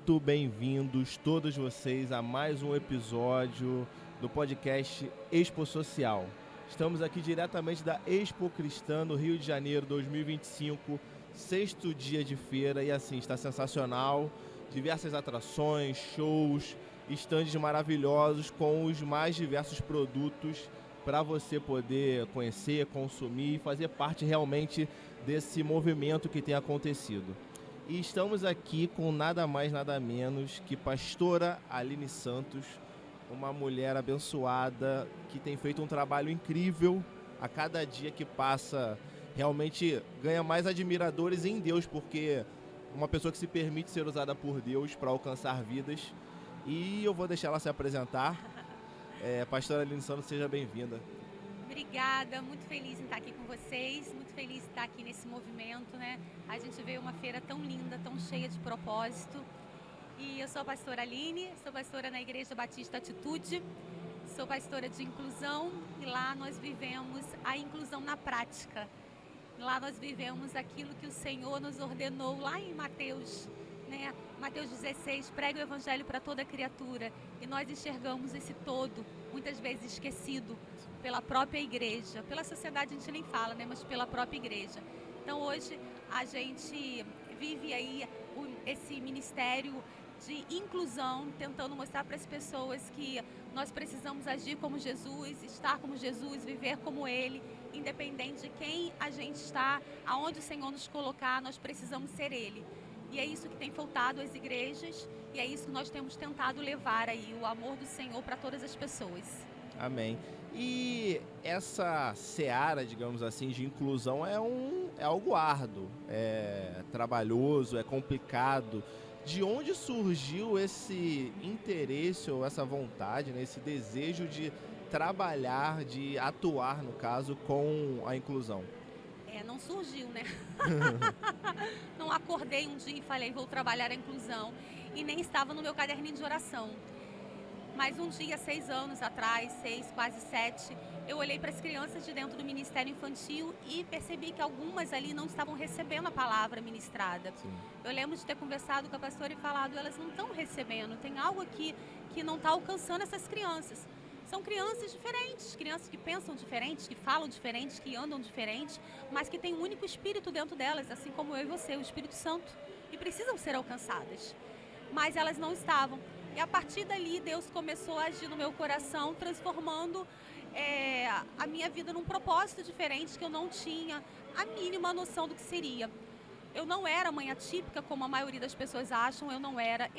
muito bem-vindos todos vocês a mais um episódio do podcast Expo Social. Estamos aqui diretamente da Expo Cristã no Rio de Janeiro 2025, sexto dia de feira e assim, está sensacional. Diversas atrações, shows, estandes maravilhosos com os mais diversos produtos para você poder conhecer, consumir e fazer parte realmente desse movimento que tem acontecido. E estamos aqui com nada mais, nada menos que pastora Aline Santos, uma mulher abençoada que tem feito um trabalho incrível. A cada dia que passa, realmente ganha mais admiradores em Deus, porque uma pessoa que se permite ser usada por Deus para alcançar vidas. E eu vou deixar ela se apresentar. Pastora Aline Santos, seja bem-vinda. Obrigada, muito feliz em estar aqui com vocês, muito feliz em estar aqui nesse movimento, né? A gente veio uma feira tão linda, tão cheia de propósito. E eu sou a pastora Aline, sou pastora na Igreja Batista Atitude, sou pastora de inclusão e lá nós vivemos a inclusão na prática. Lá nós vivemos aquilo que o Senhor nos ordenou lá em Mateus, né? Mateus 16, prega o evangelho para toda criatura. E nós enxergamos esse todo, muitas vezes esquecido, pela própria igreja. Pela sociedade a gente nem fala, né? Mas pela própria igreja. Então hoje a gente vive aí esse ministério de inclusão, tentando mostrar para as pessoas que nós precisamos agir como Jesus, estar como Jesus, viver como Ele, independente de quem a gente está, aonde o Senhor nos colocar, nós precisamos ser Ele. E é isso que tem faltado às igrejas e é isso que nós temos tentado levar aí, o amor do Senhor para todas as pessoas. Amém. E essa seara, digamos assim, de inclusão é algo árduo, é trabalhoso, é complicado. De onde surgiu esse interesse ou essa vontade, né, esse desejo de trabalhar, de atuar, no caso, com a inclusão? Não surgiu, né? Não acordei um dia e falei, vou trabalhar a inclusão. E nem estava no meu caderninho de oração. Mas um dia, 6 anos atrás, 6, quase 7, eu olhei para as crianças de dentro do Ministério Infantil e percebi que algumas ali não estavam recebendo a palavra ministrada. Sim. Eu lembro de ter conversado com a pastora e falado, elas não estão recebendo, tem algo aqui que não está alcançando essas crianças. São crianças diferentes, crianças que pensam diferentes, que falam diferentes, que andam diferentes, mas que têm um único espírito dentro delas, assim como eu e você, o Espírito Santo, e precisam ser alcançadas. Mas elas não estavam. E a partir dali, Deus começou a agir no meu coração, transformando a minha vida num propósito diferente que eu não tinha a mínima noção do que seria. Eu não era mãe atípica, como a maioria das pessoas acham, eu não era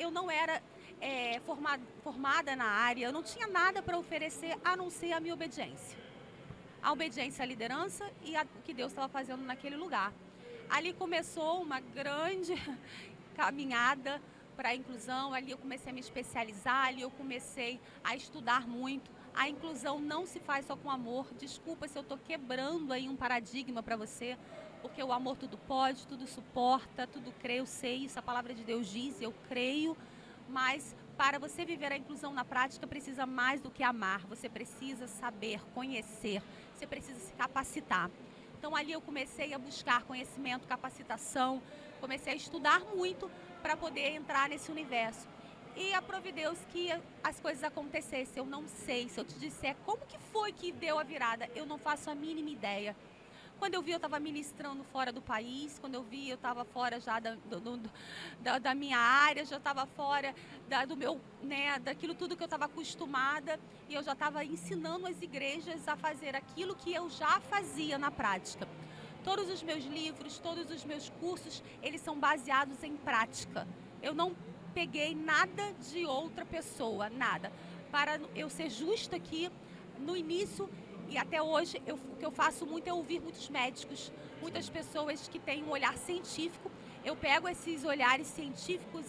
formada na área, eu não tinha nada para oferecer a não ser a minha obediência. A obediência à liderança e o que Deus estava fazendo naquele lugar. Ali começou uma grande caminhada para a inclusão, ali eu comecei a me especializar, ali eu comecei a estudar muito. A inclusão não se faz só com amor. Desculpa se eu estou quebrando aí um paradigma para você, porque o amor tudo pode, tudo suporta, tudo crê, eu sei, isso a palavra de Deus diz, eu creio, mas para você viver a inclusão na prática precisa mais do que amar, você precisa saber, conhecer, você precisa se capacitar. Então ali eu comecei a buscar conhecimento, capacitação, comecei a estudar muito para poder entrar nesse universo. E aprove Deus que as coisas acontecessem. Eu não sei, se eu te disser como que foi que deu a virada, eu não faço a mínima ideia. Quando eu vi, eu estava ministrando fora do país. Quando eu vi, eu estava fora já da minha área, já estava fora do meu, né, daquilo tudo que eu estava acostumada. E eu já estava ensinando as igrejas a fazer aquilo que eu já fazia na prática. Todos os meus livros, todos os meus cursos, eles são baseados em prática. Eu não peguei nada de outra pessoa, nada. Para eu ser justa aqui, no início e até hoje, o que eu faço muito é ouvir muitos médicos, muitas pessoas que têm um olhar científico. Eu pego esses olhares científicos,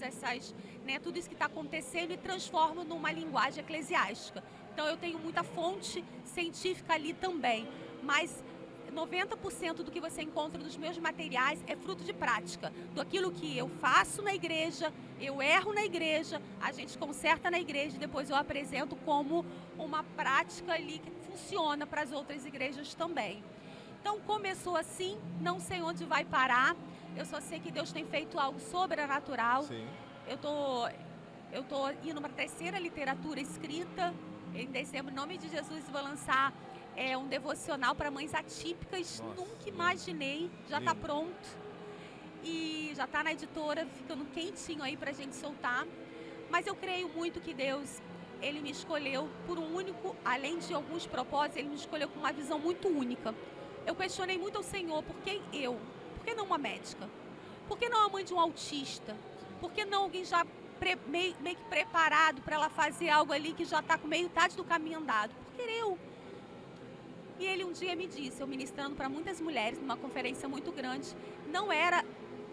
tudo isso que está acontecendo e transformo numa linguagem eclesiástica. Então eu tenho muita fonte científica ali também, mas 90% do que você encontra nos meus materiais é fruto de prática, do aquilo que eu faço na igreja, eu erro na igreja, a gente conserta na igreja e depois eu apresento como uma prática ali que funciona para as outras igrejas também. Então começou assim, não sei onde vai parar, eu só sei que Deus tem feito algo sobrenatural. Sim. eu tô indo para a 3ª literatura escrita. Em dezembro, em nome de Jesus, vou lançar um devocional para mães atípicas. Nossa, Nunca imaginei, já está lindo. pronto. E já está na editora, ficando quentinho aí para a gente soltar. Mas eu creio muito que Deus, Ele me escolheu por um único, além de alguns propósitos, Ele me escolheu com uma visão muito única. Eu questionei muito ao Senhor, por que eu? Por que não uma médica? Por que não a mãe de um autista? Por que não alguém já meio que preparado para ela fazer algo ali que já está com metade do caminho andado? Por que eu? E ele um dia me disse, eu ministrando para muitas mulheres, numa conferência muito grande,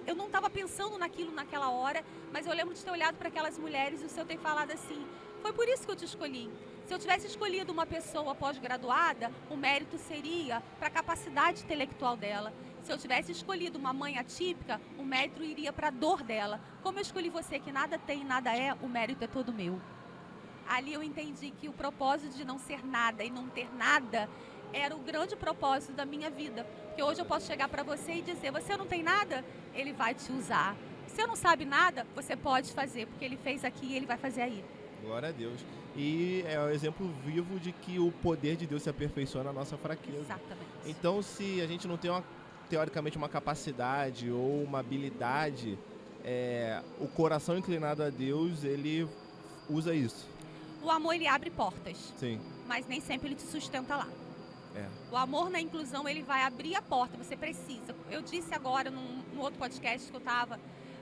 eu não estava pensando naquilo naquela hora, mas eu lembro de ter olhado para aquelas mulheres e o Senhor ter falado assim, foi por isso que eu te escolhi. Se eu tivesse escolhido uma pessoa pós-graduada, o mérito seria para a capacidade intelectual dela. Se eu tivesse escolhido uma mãe atípica, o mérito iria para a dor dela. Como eu escolhi você que nada tem e nada é, o mérito é todo meu. Ali eu entendi que o propósito de não ser nada e não ter nada era o grande propósito da minha vida. Porque hoje eu posso chegar para você e dizer, você não tem nada? Ele vai te usar. Você não sabe nada? Você pode fazer, porque ele fez aqui e ele vai fazer aí. Glória a Deus. E é um exemplo vivo de que o poder de Deus se aperfeiçoa na nossa fraqueza. Exatamente. Então, se a gente não tem teoricamente uma capacidade ou uma habilidade, o coração inclinado a Deus, ele usa isso. O amor, ele abre portas. Sim. Mas nem sempre ele te sustenta lá. É. O amor na inclusão, ele vai abrir a porta, você precisa. Eu disse agora, num outro podcast que eu estava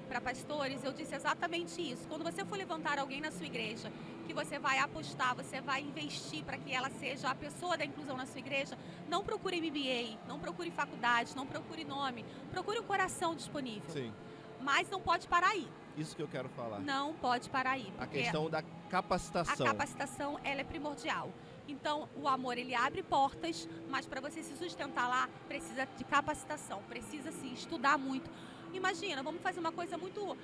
para pastores, eu disse exatamente isso. Quando você for levantar alguém na sua igreja, que você vai apostar, você vai investir para que ela seja a pessoa da inclusão na sua igreja, não procure MBA, não procure faculdade, não procure nome, procure o coração disponível. Sim. Mas não pode parar aí. Isso que eu quero falar. Não pode parar aí. A questão da capacitação. A capacitação, ela é primordial. Então, o amor, ele abre portas, mas para você se sustentar lá, precisa de capacitação, precisa se estudar muito. Imagina, vamos fazer uma coisa muito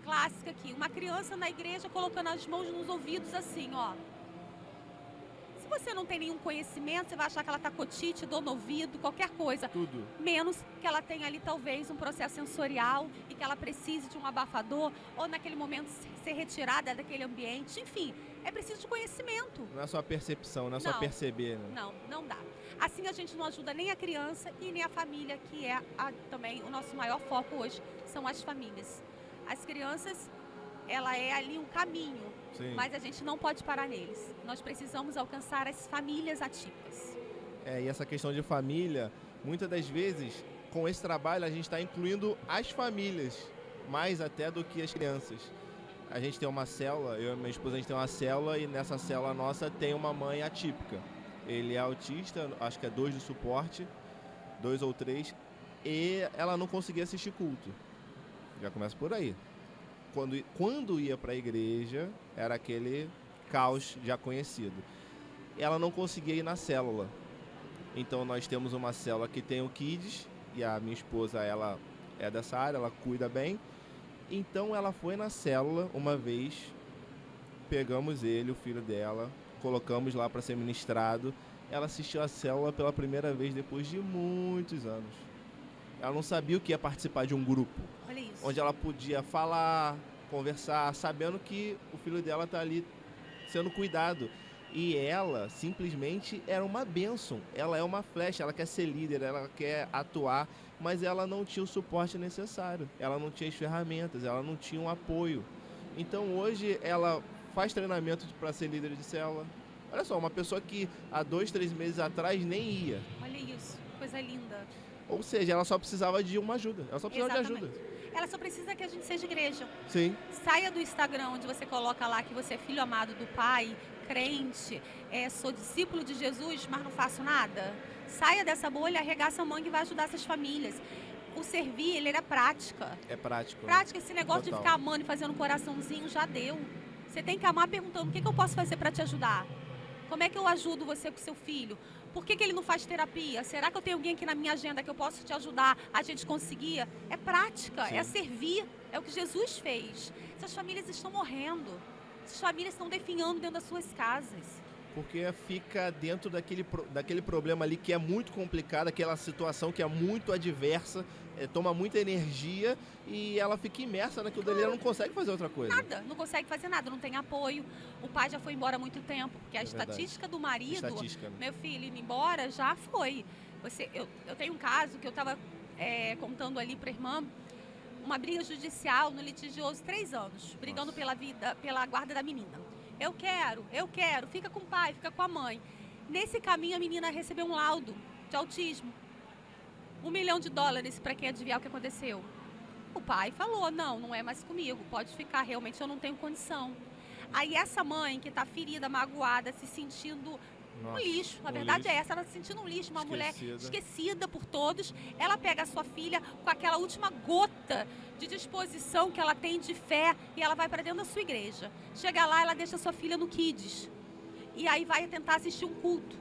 clássica aqui. Uma criança na igreja colocando as mãos nos ouvidos assim, ó. Se você não tem nenhum conhecimento, você vai achar que ela está com otite, dor no ouvido, qualquer coisa. Tudo. Menos que ela tenha ali talvez um processo sensorial e que ela precise de um abafador ou naquele momento ser retirada daquele ambiente. Enfim, é preciso de conhecimento. Não é só percepção, não é só perceber. Né? Não dá. Assim a gente não ajuda nem a criança e nem a família, que é também o nosso maior foco hoje, são as famílias. As crianças, ela é ali um caminho, Sim. Mas a gente não pode parar neles. Nós precisamos alcançar as famílias atípicas. E essa questão de família, muitas das vezes, com esse trabalho, a gente está incluindo as famílias, mais até do que as crianças. A gente tem uma célula, eu e minha esposa, a gente tem uma célula e nessa célula nossa tem uma mãe atípica. Ele é autista, acho que é 2 de suporte, 2 ou 3, e ela não conseguia assistir culto. Já começa por aí. Quando ia para a igreja, era aquele caos já conhecido. Ela não conseguia ir na célula. Então nós temos uma célula que tem o Kids, e a minha esposa, ela é dessa área, ela cuida bem. Então ela foi na célula uma vez, pegamos ele, o filho dela, colocamos lá para ser ministrado. Ela assistiu a célula pela primeira vez depois de muitos anos. Ela não sabia o que ia participar de um grupo. Olha isso. Onde ela podia falar, conversar, sabendo que o filho dela está ali sendo cuidado. E ela simplesmente era uma bênção. Ela é uma flecha, ela quer ser líder, ela quer atuar, mas ela não tinha o suporte necessário. Ela não tinha as ferramentas, ela não tinha um apoio. Então hoje ela faz treinamento para ser líder de célula. Olha só, uma pessoa que há 2, 3 meses atrás nem ia. Olha isso, coisa linda. Ou seja, ela só precisava de uma ajuda. Ela só precisava de ajuda. Ela só precisa que a gente seja igreja. Sim. Saia do Instagram, onde você coloca lá que você é filho amado do Pai, crente, sou discípulo de Jesus, mas não faço nada. Saia dessa bolha, arregaça a manga e vai ajudar essas famílias. O servir, ele era prática. É prático. Prática, esse negócio Total. de ficar amando e fazendo um coraçãozinho já deu. Você tem que amar perguntando, o que eu posso fazer para te ajudar? Como é que eu ajudo você com seu filho? Por que ele não faz terapia? Será que eu tenho alguém aqui na minha agenda que eu posso te ajudar a gente conseguir? É prática, Sim. é servir, é o que Jesus fez. Essas famílias estão morrendo. Essas famílias estão definhando dentro das suas casas. Porque fica dentro daquele problema ali que é muito complicado, aquela situação que é muito adversa, toma muita energia e ela fica imersa naquilo dali, ela não consegue fazer outra coisa. Nada, não consegue fazer nada, não tem apoio. O pai já foi embora há muito tempo, porque a estatística do marido, né? meu filho indo embora, já foi. Eu tenho um caso que eu estava contando ali para a irmã, uma briga judicial no litigioso, 3 anos, brigando pela guarda da menina. Eu quero, fica com o pai, fica com a mãe. Nesse caminho, a menina recebeu um laudo de autismo. $1 milhão para quem adivinhar o que aconteceu. O pai falou, não é mais comigo, pode ficar, realmente eu não tenho condição. Aí essa mãe que está ferida, magoada, se sentindo um lixo, a verdade é essa, ela se sentindo um lixo, uma mulher esquecida por todos, ela pega a sua filha com aquela última gota de disposição que ela tem de fé e ela vai para dentro da sua igreja. Chega lá, ela deixa a sua filha no Kids e aí vai tentar assistir um culto.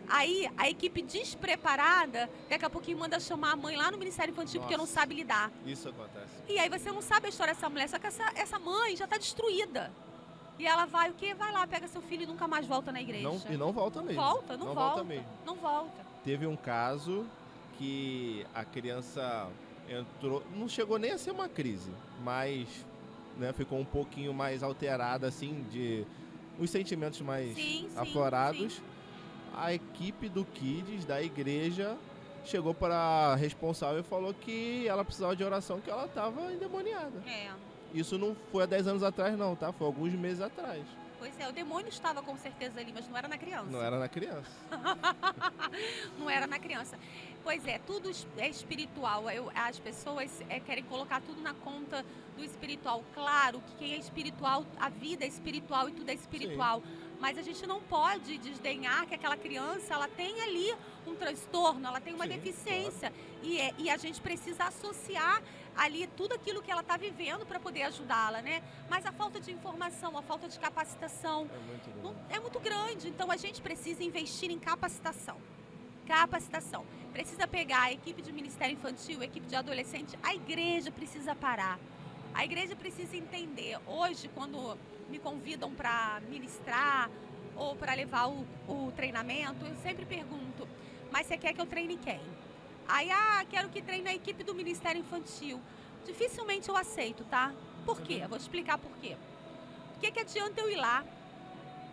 Aí a equipe despreparada, daqui a pouquinho manda chamar a mãe lá no Ministério Infantil porque não sabe lidar. Isso acontece. E aí você não sabe a história dessa mulher, só que essa mãe já está destruída. E ela vai o quê? Vai lá, pega seu filho e nunca mais volta na igreja. Não volta mesmo. Não volta mesmo. Não volta. Teve um caso que a criança entrou, não chegou nem a ser uma crise, mas ficou um pouquinho mais alterada, assim, de os sentimentos mais aflorados. Sim. A equipe do Kids, da igreja, chegou para a responsável e falou que ela precisava de oração, que ela estava endemoniada. Isso não foi há 10 anos atrás, não, tá? Foi alguns meses atrás. Pois é, o demônio estava com certeza ali, mas não era na criança. Não era na criança. Não era na criança. Pois é, tudo é espiritual. As pessoas querem colocar tudo na conta do espiritual. Claro que quem é espiritual, a vida é espiritual e tudo é espiritual. Sim. Mas a gente não pode desdenhar que aquela criança, ela tem ali um transtorno, ela tem uma deficiência. Claro. E a gente precisa associar ali tudo aquilo que ela está vivendo para poder ajudá-la, né? Mas a falta de informação, a falta de capacitação é muito grande. Então a gente precisa investir em capacitação. Precisa pegar a equipe de Ministério Infantil, a equipe de adolescente, a igreja precisa parar. A igreja precisa entender. Hoje, quando me convidam para ministrar ou para levar o treinamento, eu sempre pergunto, mas você quer que eu treine quem? Aí, quero que treine a equipe do Ministério Infantil. Dificilmente eu aceito, tá? Por quê? Eu vou explicar por quê. O que adianta eu ir lá,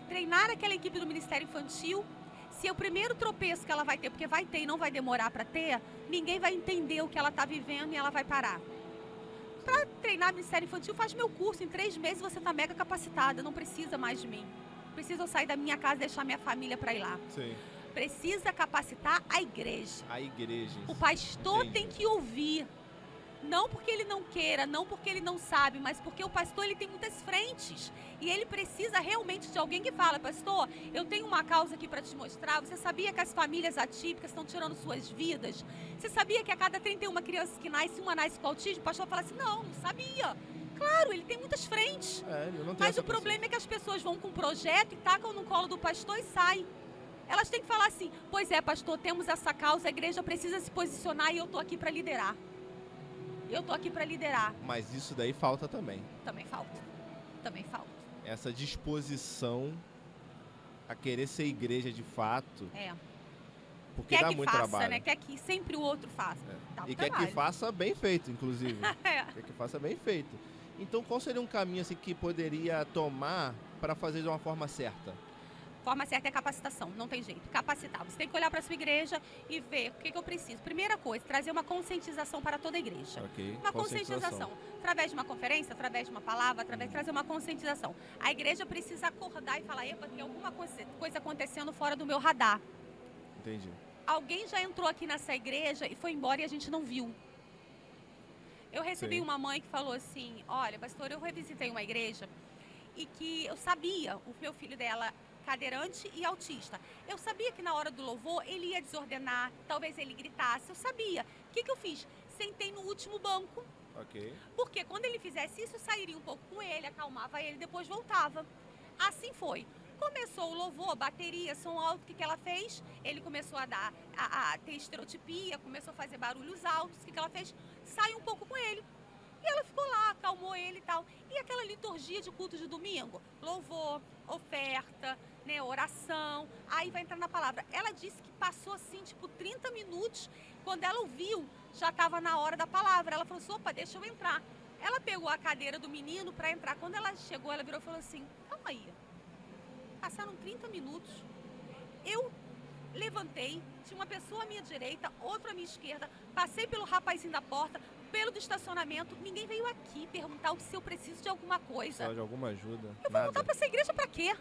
treinar aquela equipe do Ministério Infantil, se é o primeiro tropeço que ela vai ter, porque vai ter e não vai demorar para ter, ninguém vai entender o que ela está vivendo e ela vai parar. Para treinar Ministério Infantil, faz meu curso. Em 3 meses você está mega capacitada, não precisa mais de mim. Precisa eu sair da minha casa e deixar minha família para ir lá. Sim. Precisa capacitar a igreja. A igreja. O pastor tem que ouvir. Não porque ele não queira, não porque ele não sabe, mas porque o pastor ele tem muitas frentes. E ele precisa realmente de alguém que fala, pastor, eu tenho uma causa aqui para te mostrar. Você sabia que as famílias atípicas estão tirando suas vidas? Você sabia que a cada 31 crianças que nasce, uma nasce com autismo? O pastor fala assim, não sabia. Claro, ele tem muitas frentes. Mas o problema é que as pessoas vão com um projeto e tacam no colo do pastor e saem. Elas têm que falar assim, pois é, pastor, temos essa causa, a igreja precisa se posicionar e eu estou aqui para liderar. Mas isso daí falta também. Também falta. Essa disposição a querer ser igreja de fato. Porque dá muito trabalho. Né? Quer que sempre o outro faça. E quer que faça bem feito, inclusive. Quer que faça bem feito. Então, qual seria um caminho assim, que poderia tomar para fazer de uma forma certa? Forma certa é capacitação, não tem jeito. Capacitar. Você tem que olhar para a sua igreja e ver o que eu preciso. Primeira coisa, trazer uma conscientização para toda a igreja. Uma conscientização. Através de uma conferência, através de uma palavra, trazer uma conscientização. A igreja precisa acordar e falar, epa, tem alguma coisa acontecendo fora do meu radar. Entendi. Alguém já entrou aqui nessa igreja e foi embora e a gente não viu. Eu recebi uma mãe que falou assim, olha, pastor, eu revisitei uma igreja e que eu sabia, o meu filho dela cadeirante e autista. Eu sabia que na hora do louvor ele ia desordenar, talvez ele gritasse, eu sabia. O que eu fiz? Sentei no último banco. Porque quando ele fizesse isso, eu sairia um pouco com ele, acalmava ele, depois voltava. Assim foi. Começou o louvor, bateria, som alto, o que ela fez? Ele começou a ter estereotipia, começou a fazer barulhos altos, o que ela fez? Saiu um pouco com ele. E ela ficou lá, acalmou ele e tal. E aquela aquela liturgia de culto de domingo, louvor, oferta, né, oração, aí vai entrar na palavra. Ela disse que passou assim, tipo, 30 minutos, quando ela ouviu, já estava na hora da palavra. Ela falou assim, opa, deixa eu entrar. Ela pegou a cadeira do menino para entrar. Quando ela chegou, ela virou e falou assim, calma aí, passaram 30 minutos, eu levantei, tinha uma pessoa à minha direita, outra à minha esquerda, passei pelo rapazinho da porta, pelo do estacionamento, ninguém veio aqui perguntar se eu preciso de alguma coisa. Só de alguma ajuda. Eu vou voltar para essa igreja para quê?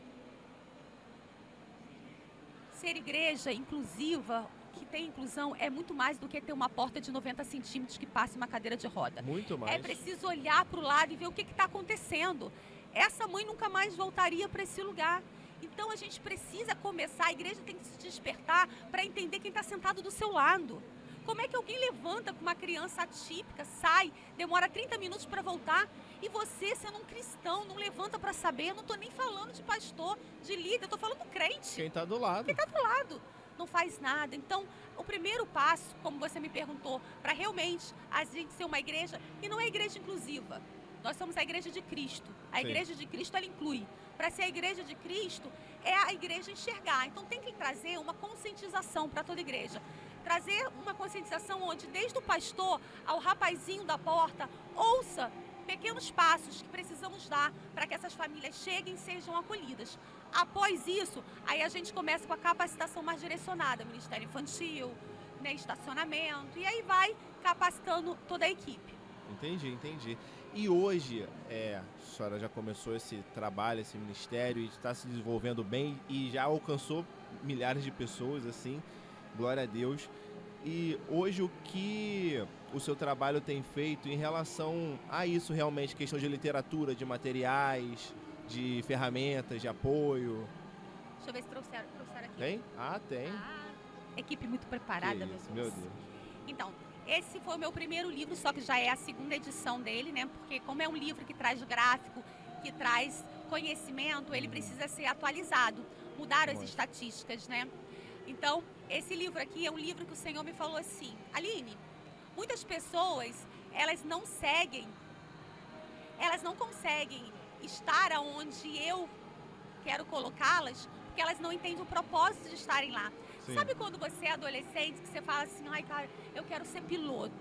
Ser igreja inclusiva, que tem inclusão, é muito mais do que ter uma porta de 90 centímetros que passe uma cadeira de roda. Muito mais. É preciso olhar para o lado e ver o que está acontecendo. Essa mãe nunca mais voltaria para esse lugar. Então a gente precisa começar, a igreja tem que se despertar para entender quem está sentado do seu lado. Como é que alguém levanta com uma criança atípica, sai, demora 30 minutos para voltar, e você, sendo um cristão, não levanta para saber? Eu não estou nem falando de pastor, de líder, eu estou falando do crente. Quem está do lado. Quem está do lado. Não faz nada. Então, o primeiro passo, como você me perguntou, para realmente a gente ser uma igreja, e não é igreja inclusiva, nós somos a igreja de Cristo. A Sim. igreja de Cristo, ela inclui. Para ser a igreja de Cristo, é a igreja enxergar. Então, tem que trazer uma conscientização para toda igreja. Trazer uma conscientização onde, desde o pastor ao rapazinho da porta, ouça pequenos passos que precisamos dar para que essas famílias cheguem e sejam acolhidas. Após isso, aí a gente começa com a capacitação mais direcionada, Ministério Infantil, né, estacionamento, e aí vai capacitando toda a equipe. Entendi. E hoje, a senhora já começou esse trabalho, esse ministério, e está se desenvolvendo bem e já alcançou milhares de pessoas, assim, glória a Deus. E hoje o que o seu trabalho tem feito em relação a isso realmente, questão de literatura, de materiais, de ferramentas, de apoio? Deixa eu ver se trouxeram aqui. Tem? Ah, tem. Equipe muito preparada, Que isso, meu Deus. Então, esse foi o meu primeiro livro, só que já é a segunda edição dele, né? Porque como é um livro que traz gráfico, que traz conhecimento, ele precisa ser atualizado. Mudaram as estatísticas, né? Então, esse livro aqui é um livro que o Senhor me falou assim, Aline, muitas pessoas, elas não conseguem estar aonde eu quero colocá-las, porque elas não entendem o propósito de estarem lá. Sim. Sabe quando você é adolescente, que você fala assim, ai cara, eu quero ser piloto,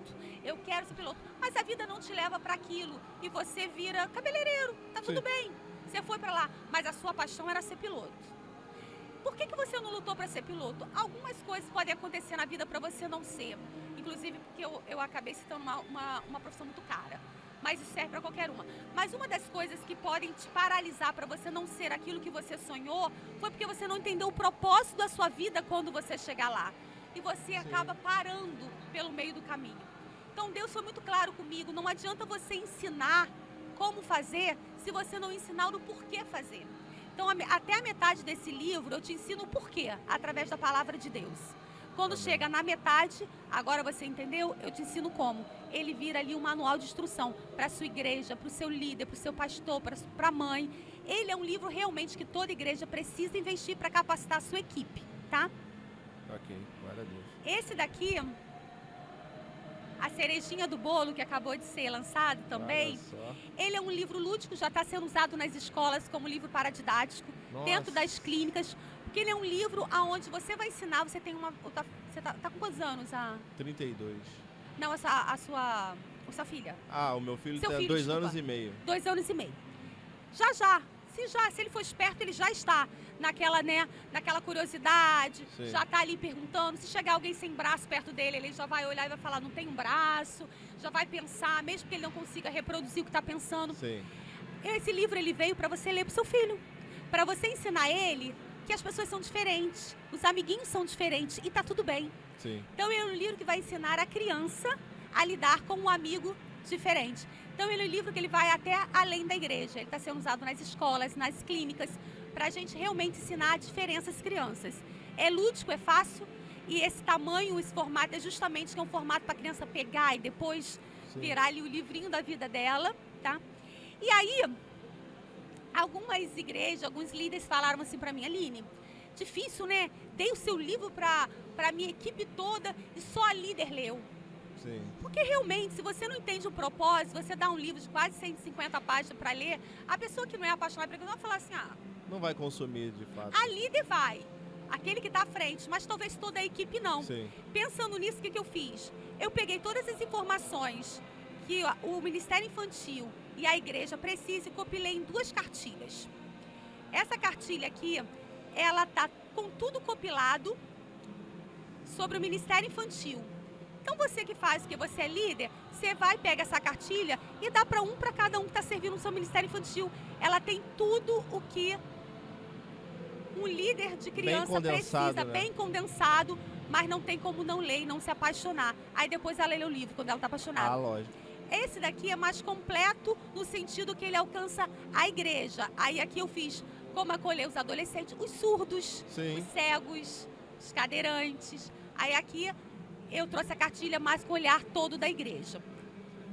mas a vida não te leva para aquilo, e você vira cabeleireiro, tá tudo Sim. bem, você foi para lá, mas a sua paixão era ser piloto. Por que você não lutou para ser piloto? Algumas coisas podem acontecer na vida para você não ser. Inclusive porque eu acabei citando uma profissão muito cara. Mas isso serve para qualquer uma. Mas uma das coisas que podem te paralisar para você não ser aquilo que você sonhou foi porque você não entendeu o propósito da sua vida quando você chegar lá. E você acaba parando pelo meio do caminho. Então Deus foi muito claro comigo. Não adianta você ensinar como fazer se você não ensinar o porquê fazer. Então, até a metade desse livro, eu te ensino o porquê, através da palavra de Deus. Quando chega na metade, agora você entendeu? Eu te ensino como. Ele vira ali um manual de instrução para a sua igreja, para o seu líder, para o seu pastor, para a mãe. Ele é um livro realmente que toda igreja precisa investir para capacitar a sua equipe, tá? Ok, glória a Deus. Esse daqui, a cerejinha do bolo, que acabou de ser lançado também, ele é um livro lúdico, já está sendo usado nas escolas como livro paradidático, dentro das clínicas, porque ele é um livro onde você vai ensinar, você tem uma... Você tá com quantos anos? 32. Não, a sua filha. Ah, o meu filho tem 2 desculpa. anos e meio. 2 anos e meio. Se ele for esperto, ele já está naquela curiosidade, Sim. já está ali perguntando. Se chegar alguém sem braço perto dele, ele já vai olhar e vai falar, não tem um braço, já vai pensar, mesmo que ele não consiga reproduzir o que está pensando. Sim. Esse livro ele veio para você ler para o seu filho, para você ensinar ele que as pessoas são diferentes, os amiguinhos são diferentes e está tudo bem. Sim. Então é um livro que vai ensinar a criança a lidar com um amigo diferente. Então ele é um livro que ele vai até além da igreja. Ele está sendo usado nas escolas, nas clínicas, para a gente realmente ensinar a diferença às crianças. É lúdico, é fácil, e esse tamanho, esse formato é justamente que é um formato para a criança pegar e depois virar ali o livrinho da vida dela, tá? E aí, algumas igrejas, alguns líderes falaram assim para mim, Aline, difícil, né? Dei o seu livro para a minha equipe toda e só a líder leu. Sim. Porque realmente, se você não entende o propósito, você dá um livro de quase 150 páginas para ler, a pessoa que não é apaixonada por aquilo vai falar assim, não vai consumir de fato. a líder vai, aquele que está à frente, mas talvez toda a equipe não. Sim. Pensando nisso, o que eu fiz? Eu peguei todas as informações que o Ministério Infantil e a igreja precisam e compilei em 2 cartilhas. Essa cartilha aqui, ela tá com tudo compilado sobre o Ministério Infantil. Então você que faz, que você é líder, você vai, pega essa cartilha e dá para cada um que está servindo no seu Ministério Infantil. Ela tem tudo o que um líder de criança precisa, né? Bem condensado, mas não tem como não ler e não se apaixonar. Aí depois ela lê o livro quando ela está apaixonada. Lógico. Esse daqui é mais completo no sentido que ele alcança a igreja. Aí aqui eu fiz como acolher os adolescentes, os surdos, Sim. os cegos, os cadeirantes. Aí aqui eu trouxe a cartilha mais com o olhar todo da igreja.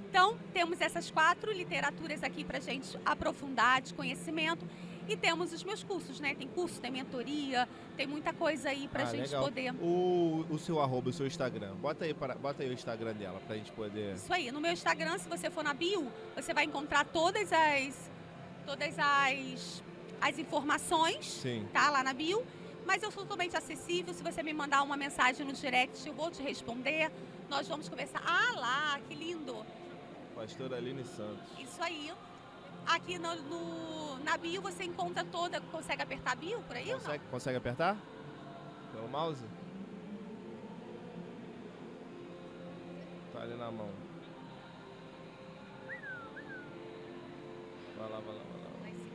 Então, temos essas 4 literaturas aqui para a gente aprofundar de conhecimento. E temos os meus cursos, né? Tem curso, tem mentoria, tem muita coisa aí pra gente legal. poder... O seu arroba, o seu Instagram. Bota aí o Instagram dela pra gente poder... Isso aí. No meu Instagram, se você for na bio, você vai encontrar todas as informações. Sim. Tá? Lá na bio. Mas eu sou totalmente acessível. Se você me mandar uma mensagem no direct, eu vou te responder. Nós vamos conversar. Ah, lá, que lindo. Pastora Aline Santos. Isso aí. Aqui na bio você encontra toda... Consegue apertar a bio por aí ou não? Consegue apertar? Pelo mouse? Tá ali na mão. Vai lá. Vai sim.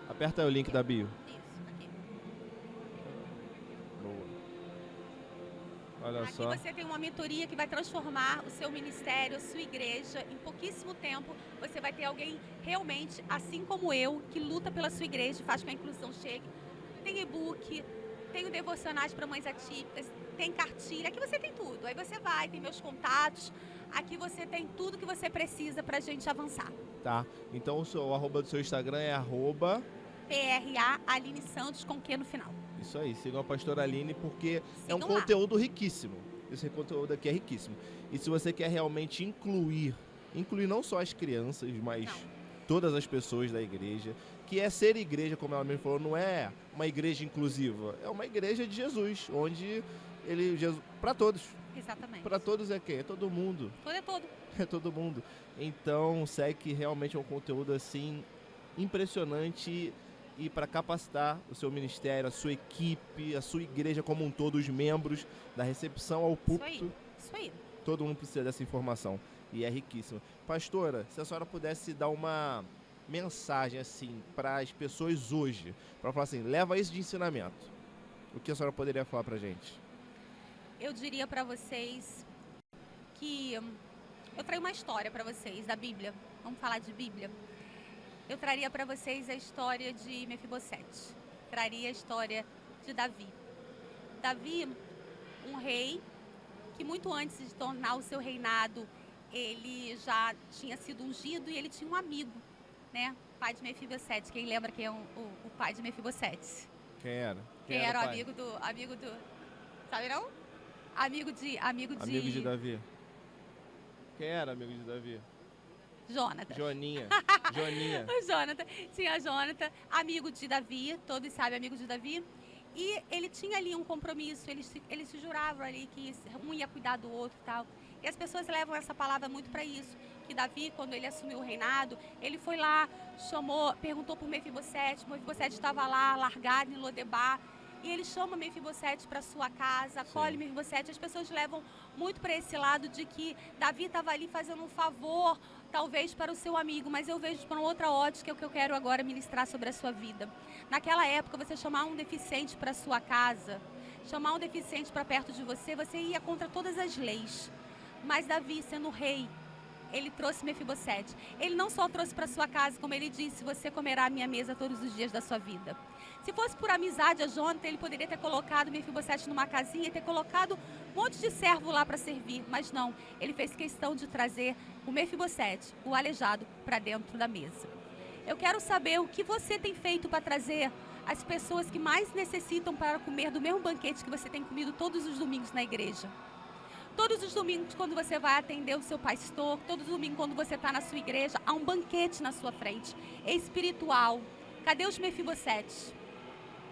Aperta aí o link da bio. Isso, aqui. Boa. Olha Aqui só. você tem uma mentoria que vai transformar o seu ministério, a sua igreja. Em pouquíssimo tempo, você vai ter alguém realmente, assim como eu, que luta pela sua igreja, faz com que a inclusão chegue. Tem e-book, tem o devocionais para mães atípicas, tem cartilha. Aqui você tem tudo. Aí você vai, tem meus contatos. Aqui você tem tudo que você precisa para a gente avançar. Tá. Então o arroba do seu Instagram é arroba... PRA Aline Santos com Q no final. Isso aí, sigam a pastora Aline porque é um Sigam lá. conteúdo riquíssimo. Esse conteúdo aqui é riquíssimo. E se você quer realmente incluir não só as crianças, mas todas as pessoas da igreja, que é ser igreja, como ela mesmo falou, não é uma igreja inclusiva, é uma igreja de Jesus, onde Jesus, para todos. Exatamente. Para todos é quem? É todo mundo. Todo é todo. É todo mundo. Então, segue que realmente é um conteúdo assim impressionante e para capacitar o seu ministério, a sua equipe, a sua igreja como um todo, os membros, da recepção ao púlpito. Isso aí. Todo mundo precisa dessa informação e é riquíssimo. Pastora, se a senhora pudesse dar uma mensagem assim para as pessoas hoje, para falar assim, leva isso de ensinamento, o que a senhora poderia falar para a gente? Eu diria para vocês que eu trago uma história para vocês da Bíblia. Vamos falar de Bíblia? Eu traria para vocês a história de Mefibosete. Traria a história de Davi. Davi, um rei que muito antes de tornar o seu reinado, ele já tinha sido ungido e ele tinha um amigo, né? Pai de Mefibosete. Quem lembra quem é o pai de Mefibosete? Quem era? Quem era o amigo do... Sabe não? Amigo de Davi. Quem era amigo de Davi? Jonathan. Joninha. O Jonathan. Tinha Jonathan, amigo de Davi, todos sabem, amigo de Davi. E ele tinha ali um compromisso, eles se juravam ali que um ia cuidar do outro e tal. E as pessoas levam essa palavra muito para isso. Que Davi, quando ele assumiu o reinado, ele foi lá, perguntou por Mefibosete. Mefibosete estava lá, largado em Lodebar. E ele chama Mefibosete para sua casa, acolhe Mefibosete. As pessoas levam muito para esse lado de que Davi estava ali fazendo um favor, talvez para o seu amigo, mas eu vejo para uma outra ótica que eu quero agora ministrar sobre a sua vida. Naquela época, você chamar um deficiente para sua casa, chamar um deficiente para perto de você, você ia contra todas as leis. Mas Davi, sendo rei, ele trouxe Mefibosete. Ele não só trouxe para sua casa, como ele disse, você comerá a minha mesa todos os dias da sua vida. Se fosse por amizade a Jonathan, ele poderia ter colocado Mefibosete numa casinha e ter colocado um monte de servo lá para servir. Mas não, ele fez questão de trazer o Mefibosete, o aleijado, para dentro da mesa. Eu quero saber o que você tem feito para trazer as pessoas que mais necessitam para comer do mesmo banquete que você tem comido todos os domingos na igreja. Todos os domingos, quando você vai atender o seu pastor, todos os domingos, quando você está na sua igreja, há um banquete na sua frente, espiritual. Cadê os Mefibosetes?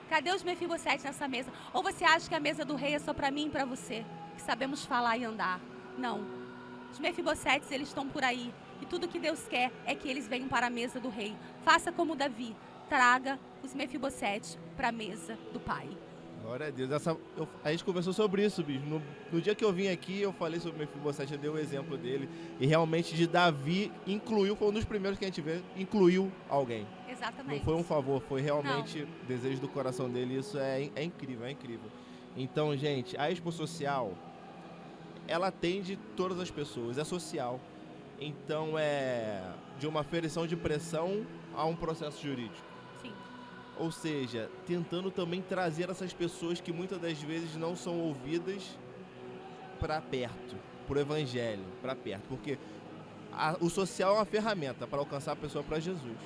Cadê os Mefibosetes nessa mesa? Ou você acha que a mesa do rei é só para mim e para você, que sabemos falar e andar? Não. Os Mefibosetes, eles estão por aí. E tudo que Deus quer é que eles venham para a mesa do rei. Faça como Davi. Traga os Mefibosetes para a mesa do pai. Glória a Deus. A gente conversou sobre isso, bicho. No dia que eu vim aqui, eu falei sobre o Mefibosete, eu dei o exemplo dele. E realmente de Davi incluiu, foi um dos primeiros que a gente vê, incluiu alguém. Exatamente. Não foi um favor, foi realmente desejo do coração dele. Isso é incrível, é incrível. Então, gente, a Expo Social, ela atende todas as pessoas, é social. Então, é de uma aferição de pressão a um processo jurídico. Sim. Ou seja, tentando também trazer essas pessoas que muitas das vezes não são ouvidas para perto, para o evangelho, para perto. Porque o social é uma ferramenta para alcançar a pessoa para Jesus.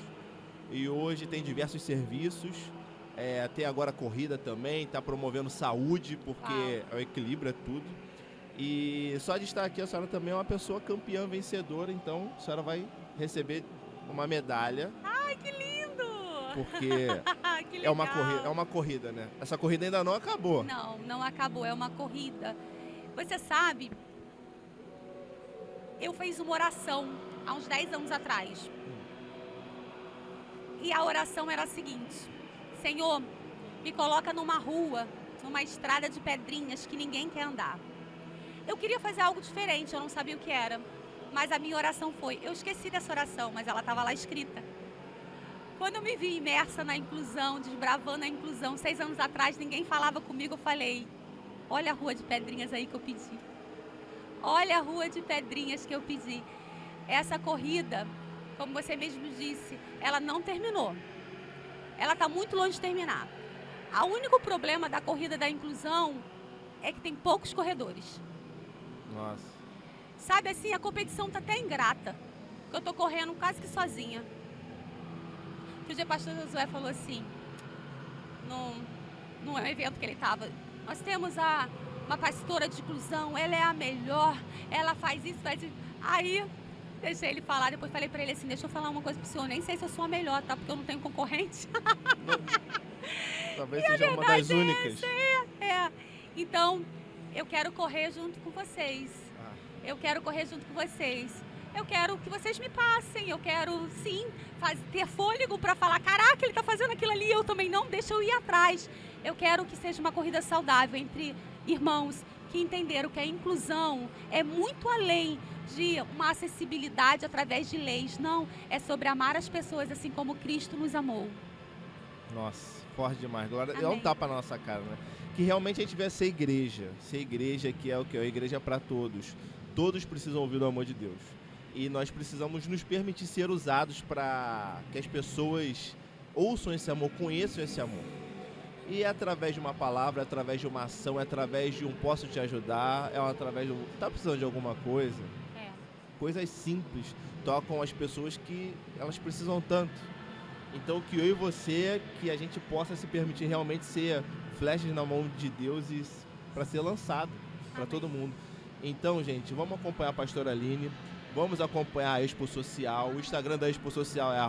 E hoje tem diversos serviços, até agora corrida também, está promovendo saúde, porque é o equilíbrio, é tudo. E só de estar aqui, a senhora também é uma pessoa campeã, vencedora, então a senhora vai receber uma medalha. Ai, que lindo! Porque que é uma corrida, né? Essa corrida ainda não acabou. Não acabou, é uma corrida. Você sabe, eu fiz uma oração há uns 10 anos atrás. E a oração era a seguinte: Senhor, me coloca numa rua, numa estrada de pedrinhas que ninguém quer andar. Eu queria fazer algo diferente, eu não sabia o que era. Mas a minha oração foi, eu esqueci dessa oração, mas ela estava lá escrita. Quando eu me vi imersa na inclusão, desbravando a inclusão, 6 anos atrás, ninguém falava comigo, eu falei, olha a rua de pedrinhas aí que eu pedi. Olha a rua de pedrinhas que eu pedi. Essa corrida, como você mesmo disse, ela não terminou. Ela está muito longe de terminar. O único problema da corrida da inclusão é que tem poucos corredores. Nossa. Sabe assim, a competição tá até ingrata. Eu tô correndo quase que sozinha. Que o dia o pastor Josué falou assim, num evento que ele tava, nós temos uma pastora de inclusão, ela é a melhor, ela faz isso, faz isso. Aí, deixei ele falar, depois falei pra ele assim, deixa eu falar uma coisa pro senhor, nem sei se eu sou a melhor, tá? Porque eu não tenho concorrente. Talvez seja uma das únicas. Então, eu quero correr junto com vocês. Eu quero correr junto com vocês. Eu quero que vocês me passem. Eu quero, sim, ter fôlego para falar, caraca, ele está fazendo aquilo ali, eu também não, deixa eu ir atrás. Eu quero que seja uma corrida saudável entre irmãos que entenderam que a inclusão é muito além de uma acessibilidade através de leis. Não, é sobre amar as pessoas assim como Cristo nos amou. Nossa, forte demais. Glória, é um tapa na nossa cara, né? Que realmente a gente vai ser igreja que é o que? É a igreja para todos. Todos precisam ouvir o amor de Deus. E nós precisamos nos permitir ser usados para que as pessoas ouçam esse amor, conheçam esse amor. E é através de uma palavra, é através de uma ação, é através de um posso te ajudar, através de tá precisando de alguma coisa? Coisas simples tocam as pessoas que elas precisam tanto. Então que eu e você, que a gente possa se permitir realmente ser flechas na mão de Deus e para ser lançado para todo mundo. Então, gente, vamos acompanhar a pastora Aline, vamos acompanhar a Expo Social. O Instagram da Expo Social é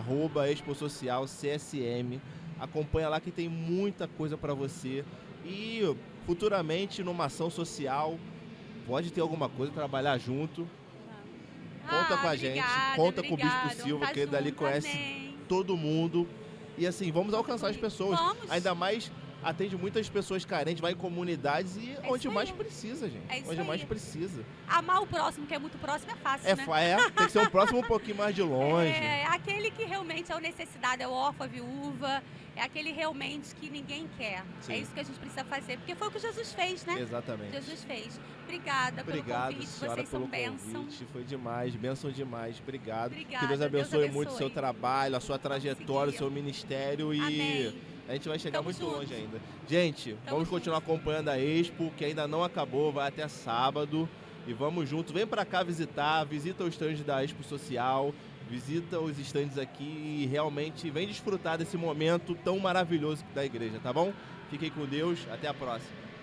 @exposocialcsm. Acompanha lá que tem muita coisa para você. E futuramente, numa ação social, pode ter alguma coisa, trabalhar junto. Conta com a gente, conta com o Bispo Silva, que dali conhece todo mundo. E assim, vamos alcançar as pessoas. Ainda mais, atende muitas pessoas carentes, vai em comunidades e onde mais precisa, gente. Onde mais precisa. Amar o próximo, que é muito próximo, é fácil, né? Tem que ser um próximo um pouquinho mais de longe. É aquele que realmente é o necessidade, é o órfão, a viúva, é aquele realmente que ninguém quer. Sim. É isso que a gente precisa fazer, porque foi o que Jesus fez, né? Exatamente. Jesus fez. Obrigado pelo convite, senhora, vocês são bênção. Foi demais, bênção demais. Obrigado. Que Deus abençoe muito o seu trabalho, a sua trajetória, o seu ministério. Amém. E a gente vai chegar muito longe ainda. Gente, vamos continuar acompanhando a Expo, que ainda não acabou, vai até sábado. E vamos juntos. Vem pra cá visitar, visita o stand da Expo Social, visita os estandes aqui e realmente vem desfrutar desse momento tão maravilhoso da igreja, tá bom? Fiquem com Deus, até a próxima.